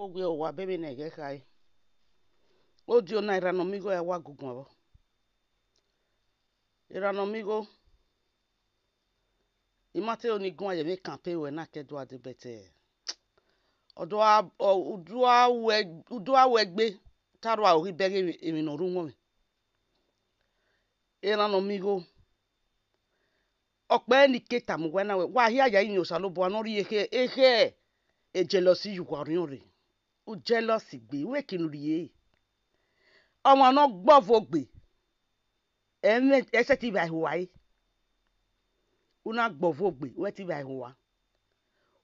ogwe wa bebe nege kai odio na iranomigo ya wagugwa iranomigo imate onigun ye me campaign we na kedo adebete udua wegbe taro a ori bege emi no ru won iranomigo okpe ni keta mu we na we wa hia ya yin osalobo anori ehe e jealousy you are ore u jealousy gbe we kinuriye ọmọ no gbọfọ gbe ese ti ba huwa yi una gbọfọ gbe we ti ba huwa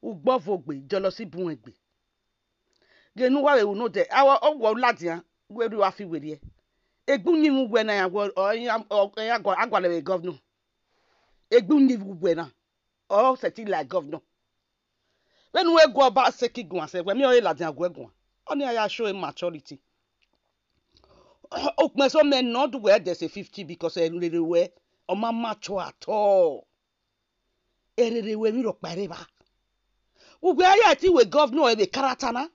u gbọfọ gbe jealousy bun egbe genu wa we no de awo owo ladian we ri wa fi were egbun ni mu gwe na ya agwale governor egbun ni mu gwe na o seti like governor when we go back sekigun ase we mi o ladian gwegun oni aya show maturity. Oh, so men not where there's a 50 because everywhere or my macho at all. Everywhere we look by river. Where yet we governor a karatana?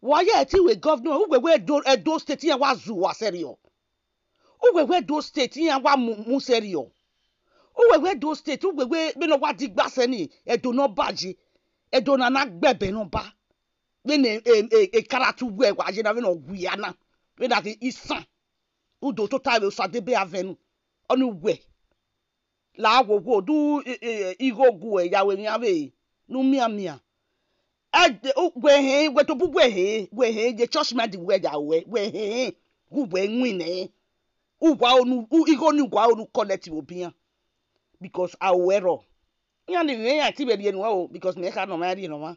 Why yet we governor who were those states here was serio? Who were those states here one muserio? Who were those states who were no what dig basseni, a do not badge, a donanak bebe no ba. When a karatu where was you having no guiana. When that is san udo to time so de be avenu onu we la wo do igo gu e ya we mi ave nu mia we to bu we the church man the we ya we gu we nwin eh ugwa onu igo ni ugwa onu collective obian because awero yan ni yan ti be die nu o because me ka no ma die no ma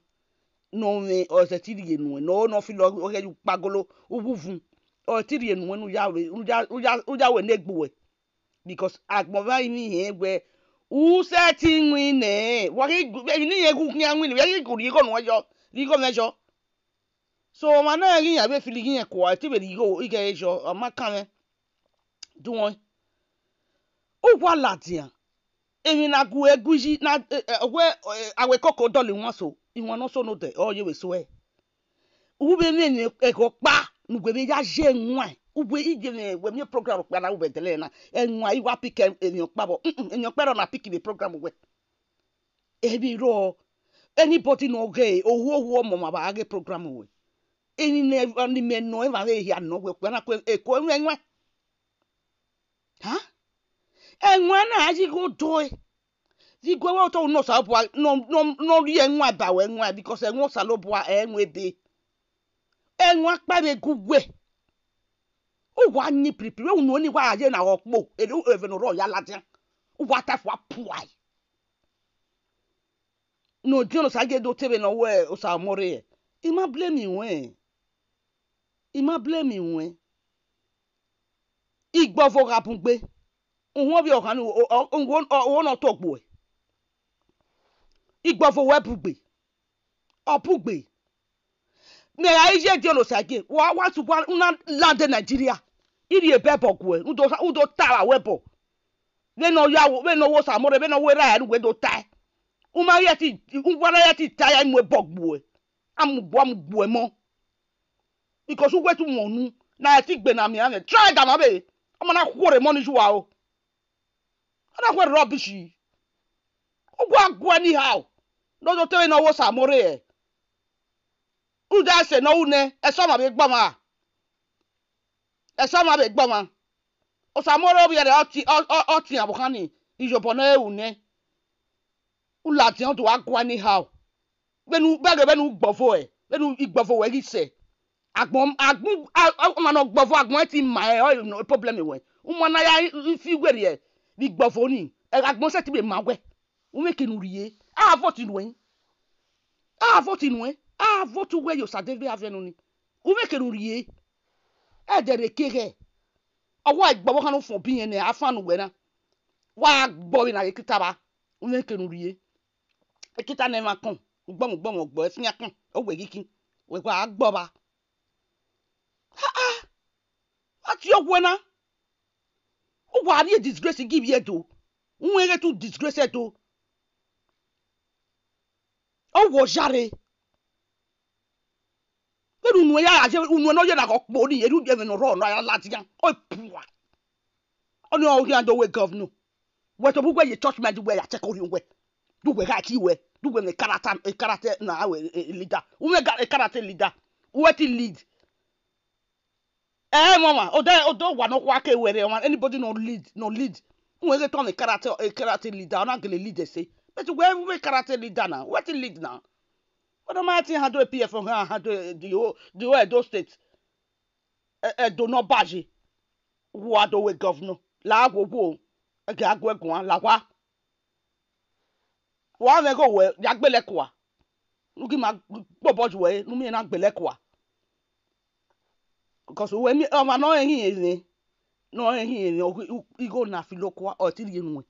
no me o se ti die nu no fi lo o ke pagolo ubuvun o tiri enu uja we negbuwe because agboba imi he we u seti nwine wa ni ye gu kyan nwine ye gu ri go no yo ri go mejo so ma na ri ya be fili yin ko ti be ri go ige ejo o ma kan me du won o wa ladian emi na gu eguji na we awe koko dole won so iwon no so no de o ye we so e u be ni e ko pa nugwe ya je nwa ugwe ije we mi program pa na ube tele na enwa iwa pick eniyan pabo eniyan pero na pick the program we ebi ro anybody no ge owo mo ma ba ge program we eni ne oni me no e ba ge ya no we na ko eko enwa ha enwa na aji go do di gwe wa to no sa bo no ri enwa ba we enwa because enwa sa lo bo enwa be enwa pa be gugwe o wa ni prepare o no ni wa aje na opo even ro ya ladian o wa ta fwa puai no di no sa ge do tebe no we o sa more e ma blame we igbofo rapun gbe won bi o kan o no to gbo igbofo we bugbe opugbe me aije di no sa ge wa tu una land Nigeria iri ebebo gwe udo tara webo we no wo sa more we no we ra we do tai uma yeti ungwara yeti tai mu ebogbu am mo because we tu monu na ti gbe na mi ame try ga ma be o na kwore money ju wa o na kwore rubbish ugwa ni how no do tell no wo sa more e uda se no une e so ma be gbama o sa more obi re oti abukani ijobo na une ula ti on to agwa ni how benu gbofo e benu igbofo we ri se agbon ma no gbofo agbon ti ma e no problem we umo na ya fi gwere e bi gbofo ni agbon se ti be ma we u make nu riye a vote we yo sa deve avenu ni u make nu riye e de re kere owo igbowo kan fun bi yen ni afanu we na wa gbo bi na kitaba u make nu riye kita na ma kan gbomo gbo efin kan o we kikin we kwa gbo ba ati ogwe na o wa ri disgrace give ye do unwere to disgrace do o wo jare When you ya aje unu no ye na ko po ni eru de no ro no ya latian. O pua. Oni o ri ando we governor. We to bugwe ye church man we ya check ori we. Do we ga ki we. Do we me character na we leader. We ga character leader. What he lead? Mama, odo wa no kwa ke were anybody no lead. We get on a character leader, not gonna lead say. But we character leader now. What he lead now? What am I saying? How do a PF from her? How do the those states? Do not baji. Who are the governor? La go. Aga go la wa. Wa me go we ya gbele kwa. Nugi ma bobo we, nu me na gbele kwa. Because when me no ehin igo na filokwa o ti rie nu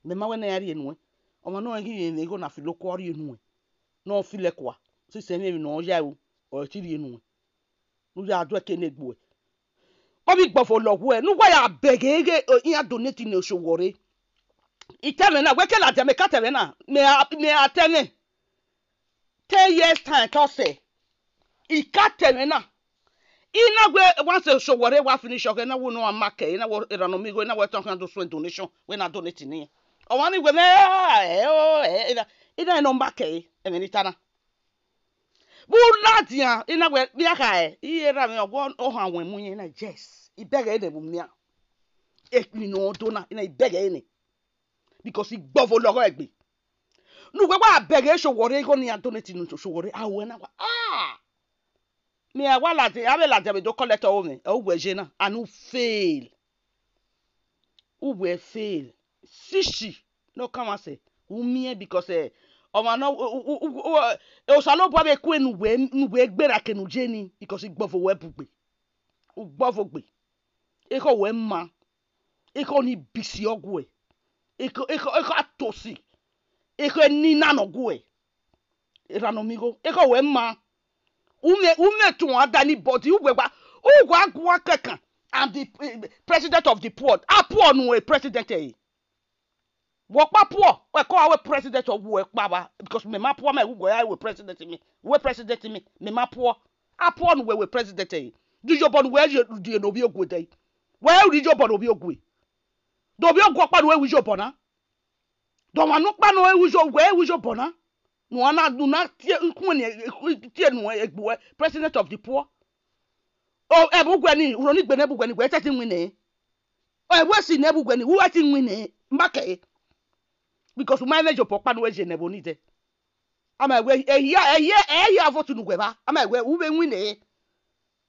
me ma we na rie nu o ma no ehin igo na filokwa rie nu no filekwa si se me no ya o ti rie nu nu ya do ke na egbo o bi gbofo lowo nu wa ya begege ya donate ni Oshowore iteme na we ke la teme ka teme na me ateme 10 years time to say ikateme na ina gwe once Oshowore wa finish okay na wo no amake na wo eranomigo na we talk do so donation we na donate ni o wani gwe me ina no make e me nitana bu ladia ina gwe bia kai ira me ogwo o han wen munye na yes ibega ene bumnia ekni no dona ina ibega ene because igbovo logo egbe nu gwe wa bega Oshowore go ni donate ni Oshowore awe na me wala te abela te do collect o me o gweje na anu fail we fail sishi no come say umie because o ma no o salo bo be ku enu we gbera kenu je ni because igbofo we bugbe ugbofo gbe e ko we ma e ko ni bisi ogwe e ko atosi e ko ni na no gwe e ranomigo e ko we ma ume to adani body ugwa gwa kekan and the president of the poor poor no a president wo pa poor we call our president of we pa because me ma poor me ugwa we president me ma poor no we president do your born where you do no bi ogwo dey where you your born obi ogwo do bi ogwo pa no we your born do wa no pa no we your born no ana do na tie no egbo president of the poor o ebugwani uroni gbe na ebugwani gbe tete nwine o ewesi na ebugwani wo ati nwine mbake because my major papa no eje nebo nite ama we eya votu nu gweba ama we ube nwine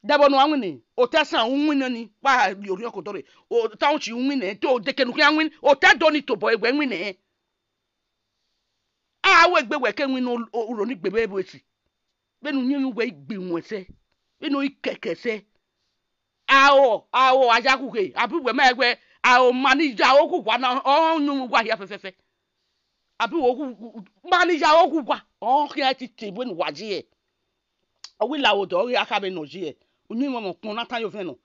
debo no nwine o tesa nwine ni pa yori okotore o taunchi nwine to dekenu kwa nwine o te doni to boy gbe nwine we gbe we ke nwine uroni gbe be esi benu nyu we gbe nwese benu ikekese awo ajakuke abuwe megwe awo manager okugwa na onyu gwa ya fefefe abi oku manager okugwa o kia titi bwe nu waje owi lawo do ya ka be no je onyu mo kun na tan yo fe no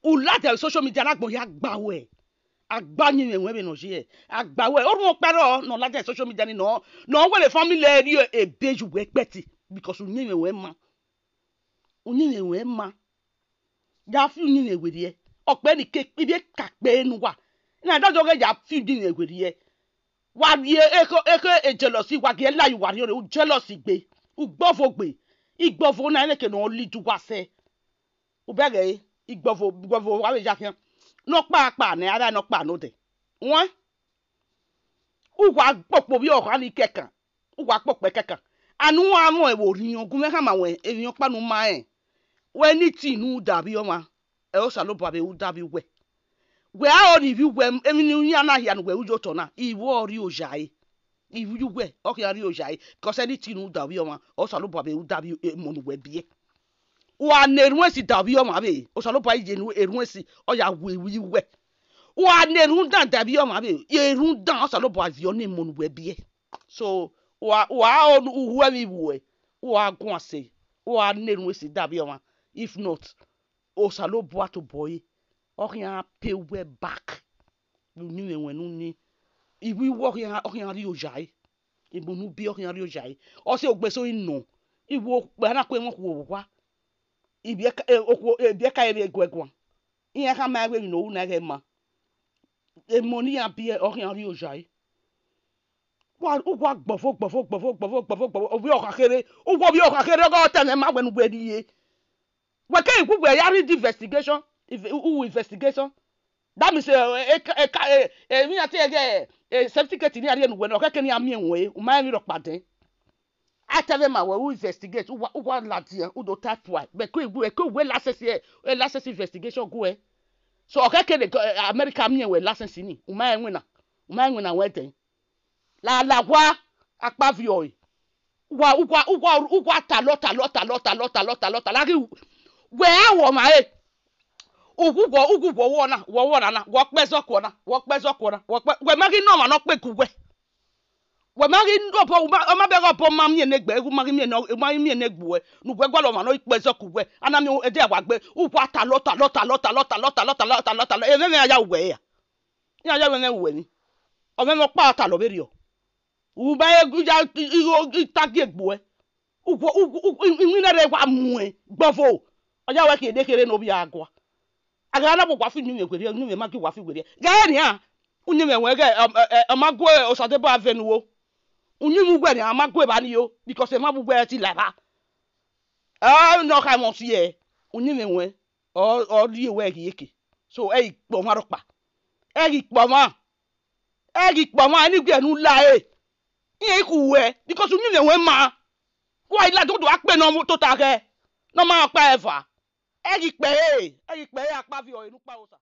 ulate social media na gbo ya gbawe agbanyi enwe be no je agbawe orun pero no late social media ni no we le family eri ebeju we peti because onyu enwe ma ya fi ni egwedie okpe ni ke ibe kakpe nu wa na dajo ge ya fi ni egwedie wa ye eko jealousy wa ge la yu wa re o jealousy gbe igbofo na ele ke no lidu wa se o bege igbofo wa be ja kian no pa ni ara no pa no de won u wa popo bi o kan ni kekan u wa popo kekan anu wa mo e wo ri ogun me ha ma we eyan pa nu ma we ni ti nu dabi o ma e o salo bo abe u dabi we a ori vi we emi ni ya na ya no we ujo to na iwo ori ojai iwu we o ki ari ojai because any ti nu dabi o ma o salo bo abe u dabi mo nu we bie wa na erun esi dabi o ma be o salo bo ije nu erun esi o ya we wa na erun dan dabi o ma be erun dan o salo bo avi o ni mo nu we bie so wa o mi we wa gun ase wa na erun esi dabi o ma if not o salo bo to boy o can pay we back you knew when ni iwi wo can ri ojai ibunu bi o can ri ojai o se ogbe so inu iwo bana kwe mo ku kwa ibieka ebe gwegwa ihe ka ma gwe no na ge ma e money abi orian ri ojai ugwa gbofo obi okakere ugwo bi okakere go tene ma gwe nu gwe diye we can we ya read investigation investigation that means me ate certificate ni ari enu we no keke ni ami enwe o ma mi ro pade atave ma we investigate ugwa latie udo type why be ko we license investigation go e so keke de America mi enwe license ni o ma enwe na we den la wa akpavio ugwa talota la ki we awo ma e ugugwo wona na wo pezo kwona we magi no ma no pe kuwe we magi ndo po o ma be go po ma mi enegbe egu magi mi enegbu e nu gwe gwa lo ma no pezo kuwe ana mi e de wa gbe ugwa talota e me ya we ya we we ni o me mo pa ta lo beri o u ba egu ja itagi egbu e ugwo inwina re wa mu e gbofo oja we ke dekere no bi agwa aga na bokwa fi nyu ekwere nyu ma ki wa fi gwere ga ni a unyu me we ga amagwe osadebo avenuwo unyu mu gwe ni amagwe ba ni yo because e ma bu gwe ti la ba no ka mo si e unyu me we o ri we ki yeke so e po ma ro pa e po ma ni gwe nu la e iye ku we because unyu me we ma wa ila do ape no to ta ke no ma pa ever egi pe apá fi o inu pa o sa